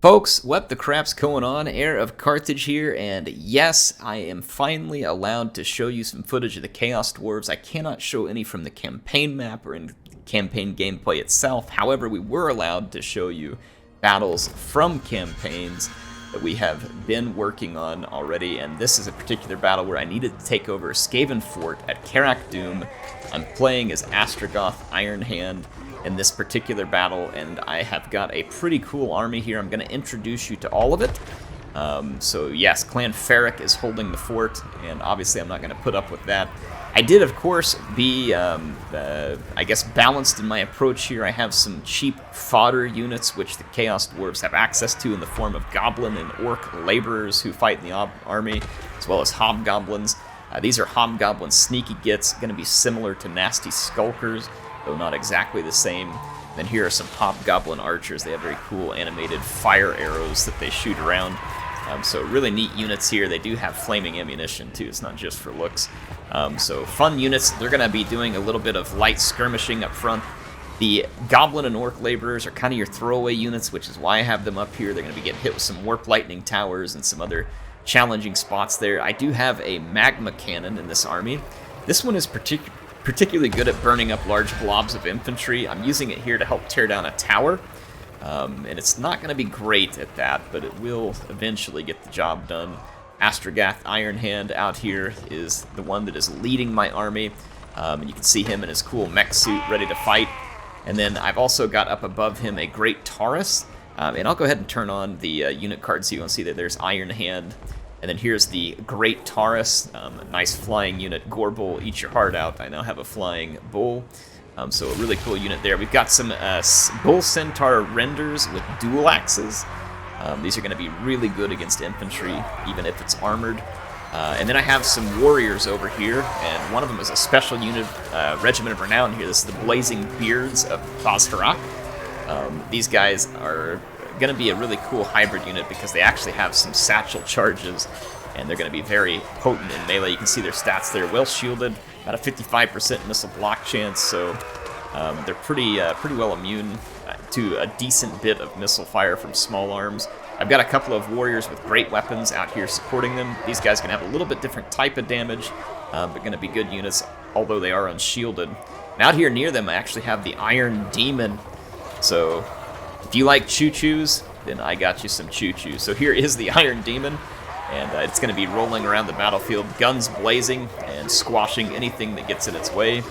Folks, what the crap's going on? HeirofCarthage here, and yes, I am finally allowed to show you some footage of the Chaos Dwarves. I cannot show any from the campaign map or in campaign gameplay itself. However, we were allowed to show you battles from campaigns that we have been working on already, and this is a particular battle where I needed to take over a Skaven fort at Karak Doom. I'm playing as Astrogoth Ironhand in this particular battle, and I have got a pretty cool army here. I'm going to introduce you to all of it. So yes, Clan Ferric is holding the fort, and obviously I'm not going to put up with that. I did, of course, be, I guess, balanced in my approach here. I have some cheap fodder units, which the Chaos Dwarves have access to in the form of Goblin and Orc laborers who fight in the army, as well as Hobgoblins. These are Hobgoblin sneaky gits, going to be similar to Nasty Skulkers, though not exactly the same. Then here are some Hobgoblin archers. They have very cool animated fire arrows that they shoot around. So really neat units here. They do have flaming ammunition too. It's not just for looks. So fun units. They're going to be doing a little bit of light skirmishing up front. The Goblin and Orc laborers are kind of your throwaway units, which is why I have them up here. They're going to be getting hit with some Warp Lightning towers and some other challenging spots there. I do have a Magma Cannon in this army. This one is particularly good at burning up large blobs of infantry. I'm using it here to help tear down a tower, and it's not going to be great at that, but it will eventually get the job done. Astrogoth Ironhand out here is the one that is leading my army, and you can see him in his cool mech suit ready to fight. And then I've also got up above him a Great Taurus, and I'll go ahead and turn on the unit card so you can see that there's Ironhand. And then here's the Great Taurus, a nice flying unit. Gorbull, eat your heart out. I now have a flying bull. So a really cool unit there. We've got some Bull Centaur renders with dual axes. These are going to be really good against infantry, even if it's armored. And then I have some warriors over here, and one of them is a special unit, Regiment of Renown here. This is the Blazing Beards of Thasharak. These guys are going to be a really cool hybrid unit because they actually have some satchel charges, and they're going to be very potent in melee. You can see their stats there, well shielded, about a 55% missile block chance, so they're pretty well immune to a decent bit of missile fire from small arms. I've got a couple of warriors with great weapons out here supporting them. These guys are going to have a little bit different type of damage, but going to be good units, although they are unshielded. And out here near them, I actually have the Iron Demon. So if you like choo-choos, then I got you some choo-choos. So here is the Iron Demon, and it's going to be rolling around the battlefield, guns blazing, and squashing anything that gets in its way,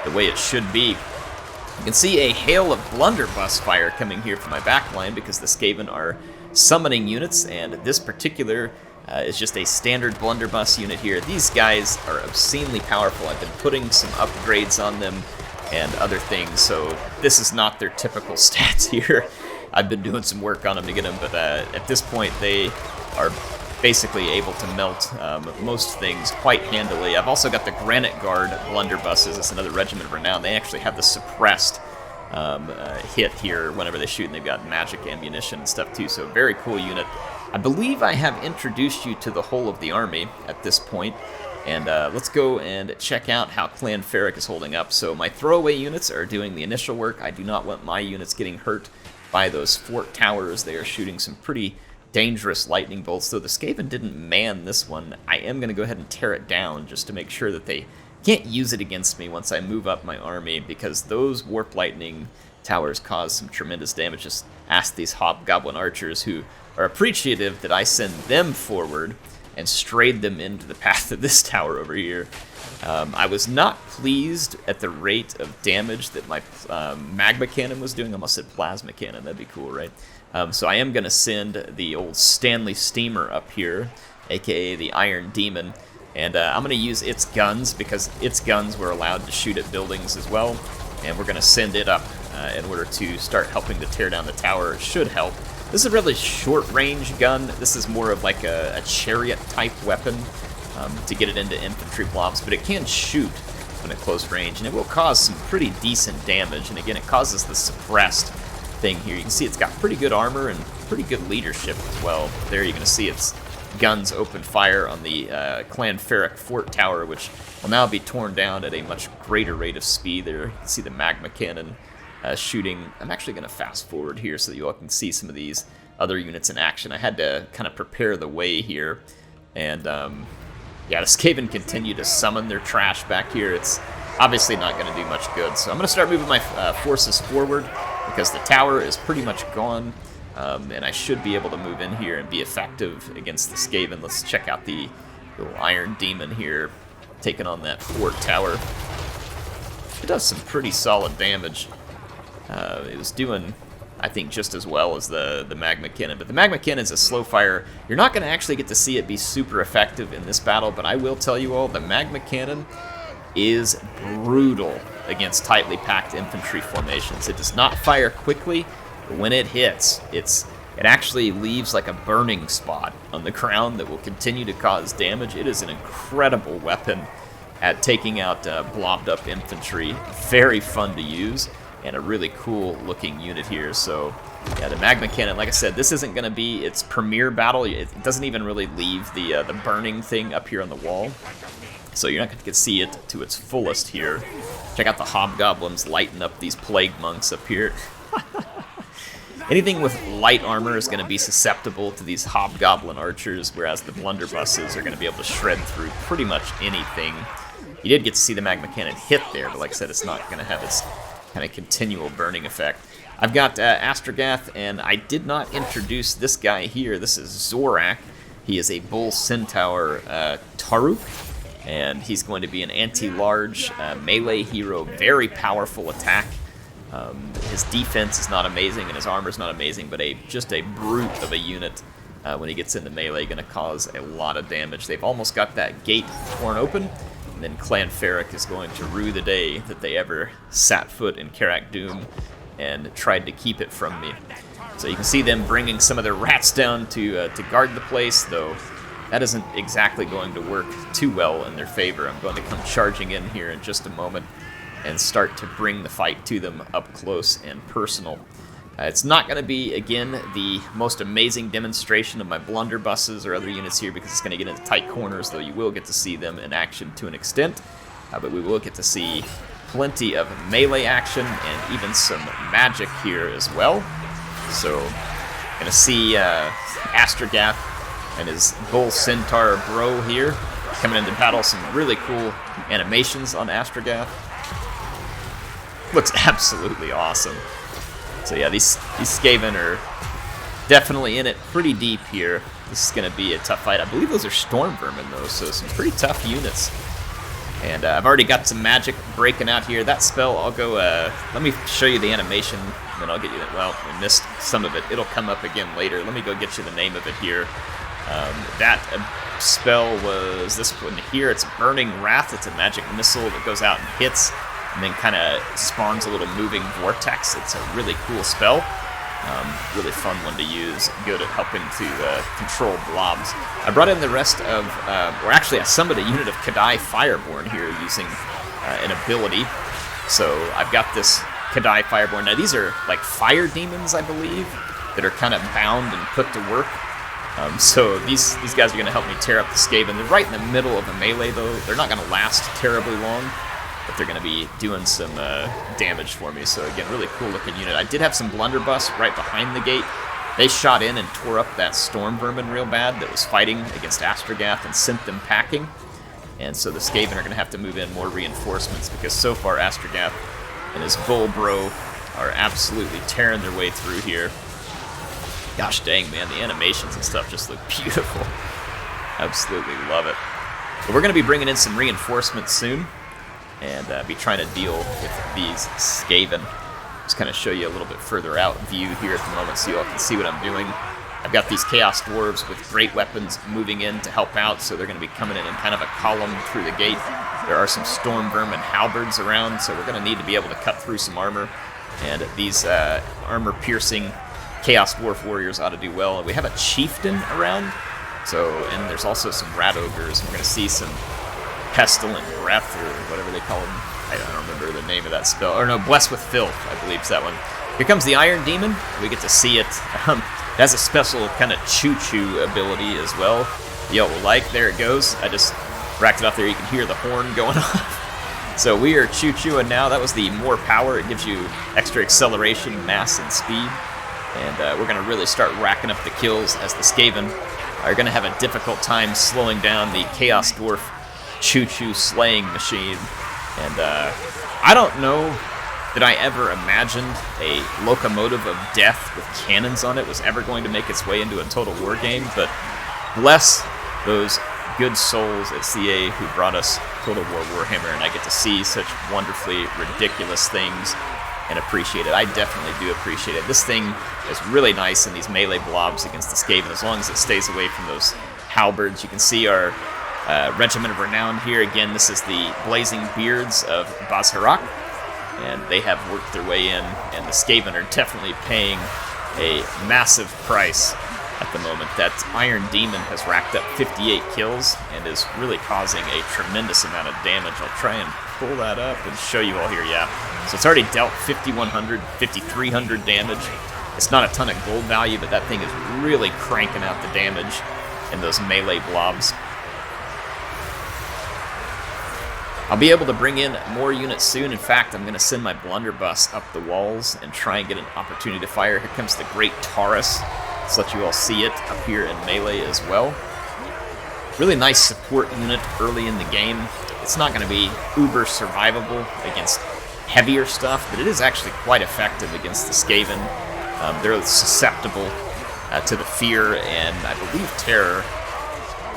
the way it should be. You can see a hail of blunderbuss fire coming here from my backline because the Skaven are summoning units, and this particular is just a standard blunderbuss unit here. These guys are obscenely powerful. I've been putting some upgrades on them and other things, so this is not their typical stats here. I've been doing some work on them to get them, but at this point they are basically able to melt most things quite handily. I've also got the Granite Guard blunderbusses. It's another Regiment of Renown. They actually have the suppressed hit here whenever they shoot, and they've got magic ammunition and stuff too, so very cool unit. I believe I have introduced you to the whole of the army at this point, and let's go and check out how Clan Ferric is holding up. So my throwaway units are doing the initial work. I do not want my units getting hurt by those fort towers. They are shooting some pretty dangerous lightning bolts, though the Skaven didn't man this one. I am going to go ahead and tear it down just to make sure that they can't use it against me once I move up my army, because those Warp Lightning towers cause some tremendous damage. Just ask these Hobgoblin archers, who are appreciative that I send them forward and strayed them into the path of this tower over here. I was not pleased at the rate of damage that my Magma Cannon was doing. I almost said Plasma Cannon. That'd be cool, right? So I am going to send the old Stanley Steamer up here, aka the Iron Demon, and I'm going to use its guns because its guns were allowed to shoot at buildings as well, and we're going to send it up in order to start helping to tear down the tower. It should help. This is a really short-range gun. This is more of like a chariot-type weapon to get it into infantry blobs, but it can shoot when at close range, and it will cause some pretty decent damage. And again, it causes the suppressed thing here. You can see it's got pretty good armor and pretty good leadership as well. There you're going to see its guns open fire on the Clan Ferric Fort Tower, which will now be torn down at a much greater rate of speed. There you can see the Magma Cannon shooting. I'm actually going to fast forward here so that you all can see some of these other units in action. I had to kind of prepare the way here, and yeah, the Skaven continue to summon their trash back here. It's obviously not going to do much good, so I'm going to start moving my forces forward because the tower is pretty much gone, and I should be able to move in here and be effective against the Skaven. Let's check out the little Iron Demon here, taking on that fort tower. It does some pretty solid damage. It was doing, I think, just as well as the Magma Cannon. But the Magma Cannon is a slow fire. You're not going to actually get to see it be super effective in this battle, but I will tell you all, the Magma Cannon is brutal against tightly packed infantry formations. It does not fire quickly, but when it hits, it actually leaves like a burning spot on the ground that will continue to cause damage. It is an incredible weapon at taking out blobbed up infantry. Very fun to use, and a really cool looking unit here. So yeah, the Magma Cannon, like I said, this isn't going to be its premier battle. It doesn't even really leave the burning thing up here on the wall, so you're not going to get to see it to its fullest here. Check out the Hobgoblins lighting up these Plague Monks up here. Anything with light armor is going to be susceptible to these Hobgoblin archers, whereas the blunderbusses are going to be able to shred through pretty much anything. You did get to see the Magma Cannon hit there, but like I said, it's not going to have its kind of continual burning effect. I've got Astragath, and I did not introduce this guy here. This is Zorak. He is a Bull Centaur Taruk, and he's going to be an anti-large melee hero, very powerful attack. His defense is not amazing, and his armor is not amazing, but just a brute of a unit when he gets into melee, going to cause a lot of damage. They've almost got that gate torn open, and then Clan Ferric is going to rue the day that they ever sat foot in Karak Doom and tried to keep it from me. So you can see them bringing some of their rats down to guard the place, though that isn't exactly going to work too well in their favor. I'm going to come charging in here in just a moment and start to bring the fight to them up close and personal. It's not going to be, again, the most amazing demonstration of my blunderbusses or other units here because it's going to get into tight corners, though you will get to see them in action to an extent. But we will get to see plenty of melee action and even some magic here as well. So, going to see Astragath and his Bull Centaur bro here coming into battle. Some really cool animations on Astragath. Looks absolutely awesome. So yeah, these Skaven are definitely in it pretty deep here. This is going to be a tough fight. I believe those are Storm Vermin, though, so some pretty tough units. And I've already got some magic breaking out here. That spell, I'll go, let me show you the animation, and then I'll get you that. Well, we missed some of it. It'll come up again later. Let me go get you the name of it here. That spell was this one here. It's Burning Wrath. It's a magic missile that goes out and hits, and then kind of spawns a little moving vortex. It's a really cool spell. Really fun one to use. Good at helping to control blobs. I brought in the rest of, or actually I summoned a unit of Kadai Fireborn here using an ability. So I've got this Kadai Fireborn. Now these are like fire demons, I believe, that are kind of bound and put to work. So these guys are going to help me tear up the Skaven. They're right in the middle of a melee, though. They're not going to last terribly long, but they're going to be doing some damage for me. So again, really cool looking unit. I did have some blunderbuss right behind the gate. They shot in and tore up that Storm Vermin real bad that was fighting against Astragath and sent them packing. And so the Skaven are going to have to move in more reinforcements because so far Astragath and his Bull Bro are absolutely tearing their way through here. Gosh dang, man, the animations and stuff just look beautiful. Absolutely love it. But we're going to be bringing in some reinforcements soon and be trying to deal with these Skaven. Just kind of show you a little bit further out view here at the moment so you all can see what I'm doing. I've got these Chaos Dwarves with great weapons moving in to help out, so they're going to be coming in kind of a column through the gate. There are some Storm Vermin halberds around, so we're going to need to be able to cut through some armor. And these armor-piercing Chaos Dwarf warriors ought to do well. And we have a Chieftain around, and there's also some Rat Ogres. We're going to see some Pestilent Breath, or whatever they call them. I don't remember the name of that spell. Or no, Blessed with Filth, I believe is that one. Here comes the Iron Demon. We get to see it. It has a special kind of choo-choo ability as well. Y'all will like. There it goes. I just racked it off there. You can hear the horn going off. So we are choo-chooing now. That was the more power. It gives you extra acceleration, mass, and speed. And we're going to really start racking up the kills as the Skaven are going to have a difficult time slowing down the Chaos Dwarf Choo Choo slaying machine. And I don't know that I ever imagined a locomotive of death with cannons on it was ever going to make its way into a Total War game, but bless those good souls at CA who brought us Total War Warhammer, and I get to see such wonderfully ridiculous things and appreciate it. I definitely do appreciate it. This thing is really nice in these melee blobs against the Skaven, as long as it stays away from those halberds. You can see our Regiment of Renown here. Again, this is the Blazing Beards of Bazharak, and they have worked their way in, and the Skaven are definitely paying a massive price at the moment. That Iron Demon has racked up 58 kills and is really causing a tremendous amount of damage. I'll try and pull that up and show you all here. Yeah, so it's already dealt 5,100, 5,300 damage. It's not a ton of gold value, but that thing is really cranking out the damage in those melee blobs. I'll be able to bring in more units soon. In fact, I'm going to send my blunderbuss up the walls and try and get an opportunity to fire. Here comes the Great Taurus. Let's let you all see it up here in melee as well. Really nice support unit early in the game. It's not going to be uber survivable against heavier stuff, but it is actually quite effective against the Skaven. They're susceptible to the fear and, I believe, terror.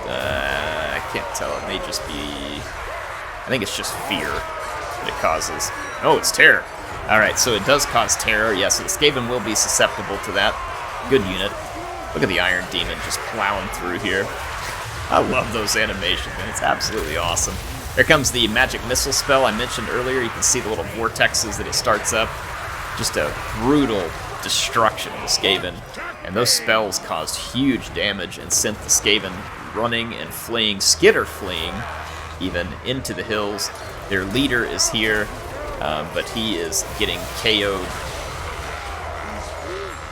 I can't tell. It may just be... I think it's just fear that it causes. Oh, it's terror. Alright, so it does cause terror. Yeah, so the Skaven will be susceptible to that. Good unit. Look at the Iron Demon just plowing through here. I love those animations, man. It's absolutely awesome. Here comes the magic missile spell I mentioned earlier. You can see the little vortexes that it starts up. Just a brutal destruction of the Skaven. And those spells caused huge damage and sent the Skaven running and fleeing, skitter fleeing, even into the hills. Their leader is here, but he is getting KO'd.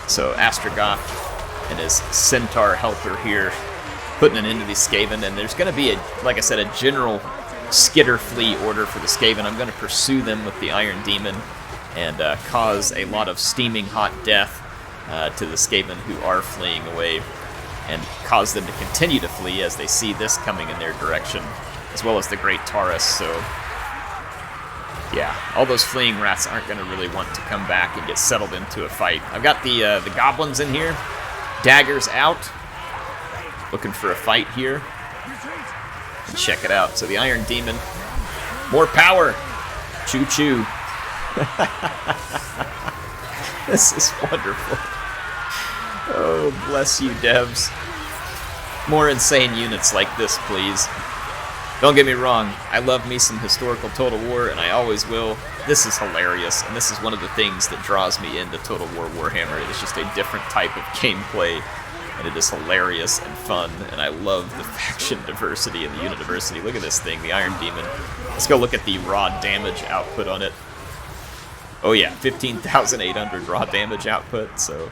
So Astrogoth and his Centaur helper here putting an end to the Skaven, and there's going to be, like I said, a general skitter flee order for the Skaven. I'm going to pursue them with the Iron Demon and cause a lot of steaming hot death to the Skaven who are fleeing away, and cause them to continue to flee as they see this coming in their direction, as well as the Great Taurus. So yeah, all those fleeing rats aren't going to really want to come back and get settled into a fight. I've got the goblins in here, daggers out, looking for a fight here. And check it out. So the Iron Demon, more power, choo choo. This is wonderful. Oh, bless you, devs. More insane units like this, please. Don't get me wrong, I love me some historical Total War, and I always will. This is hilarious, and this is one of the things that draws me into Total War Warhammer. It is just a different type of gameplay, and it is hilarious and fun, and I love the faction diversity and the unit diversity. Look at this thing, the Iron Demon. Let's go look at the raw damage output on it. Oh yeah, 15,800 raw damage output, so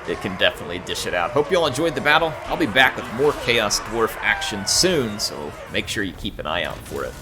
it can definitely dish it out. Hope you all enjoyed the battle. I'll be back with more Chaos Dwarf action soon, so make sure you keep an eye out for it.